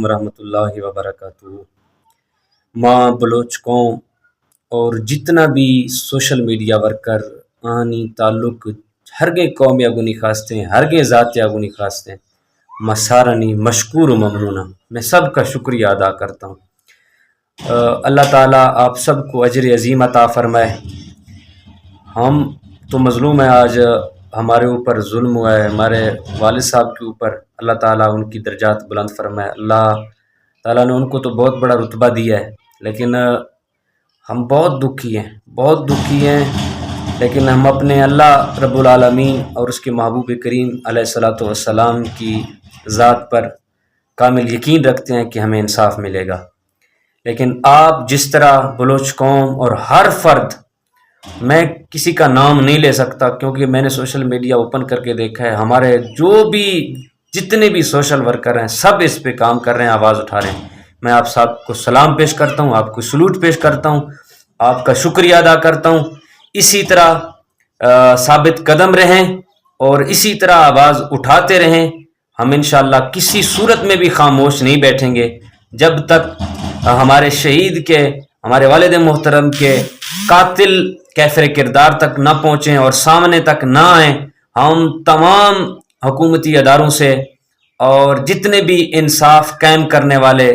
ورحمۃ اللہ وبرکاتہ۔ ماں بلوچ قوم اور جتنا بھی سوشل میڈیا ورکر آنی تعلق ہرگے قوم یا گنی خواستیں ہرگے ذات یا گنی خواستیں مسارنی مشکور و ممنونہ، میں سب کا شکریہ ادا کرتا ہوں۔ اللہ تعالیٰ آپ سب کو اجر عظیم عطا فرمائے۔ ہم تو مظلوم ہیں، آج ہمارے اوپر ظلم ہوا ہے، ہمارے والد صاحب کے اوپر، اللہ تعالیٰ ان کی درجات بلند فرمائے۔ اللہ تعالیٰ نے ان کو تو بہت بڑا رتبہ دیا ہے، لیکن ہم بہت دکھی ہیں، لیکن ہم اپنے اللہ رب العالمین اور اس کے محبوب کریم علیہ الصلاۃ والسلام کی ذات پر کامل یقین رکھتے ہیں کہ ہمیں انصاف ملے گا۔ لیکن آپ جس طرح بلوچ قوم اور ہر فرد، میں کسی کا نام نہیں لے سکتا کیونکہ میں نے سوشل میڈیا اوپن کر کے دیکھا ہے، ہمارے جتنے بھی سوشل ورکر ہیں سب اس پہ کام کر رہے ہیں، آواز اٹھا رہے ہیں۔ میں آپ سب کو سلام پیش کرتا ہوں، آپ کو سلوٹ پیش کرتا ہوں، آپ کا شکریہ ادا کرتا ہوں۔ اسی طرح ثابت قدم رہیں اور اسی طرح آواز اٹھاتے رہیں۔ ہم انشاءاللہ کسی صورت میں بھی خاموش نہیں بیٹھیں گے جب تک ہمارے شہید کے، ہمارے والد محترم کے قاتل کافر کردار تک نہ پہنچیں اور سامنے تک نہ آئیں۔ ہم تمام حکومتی اداروں سے اور جتنے بھی انصاف قائم کرنے والے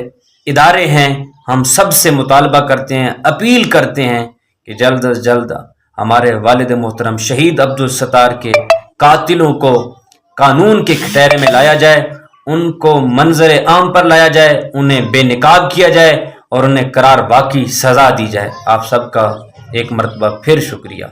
ادارے ہیں، ہم سب سے مطالبہ کرتے ہیں، اپیل کرتے ہیں کہ جلد از جلد ہمارے والد محترم شہید عبدالستار کے قاتلوں کو قانون کے کٹہرے میں لایا جائے، ان کو منظر عام پر لایا جائے، انہیں بے نقاب کیا جائے اور انہیں قرار باقی سزا دی جائے۔ آپ سب کا ایک مرتبہ پھر شکریہ۔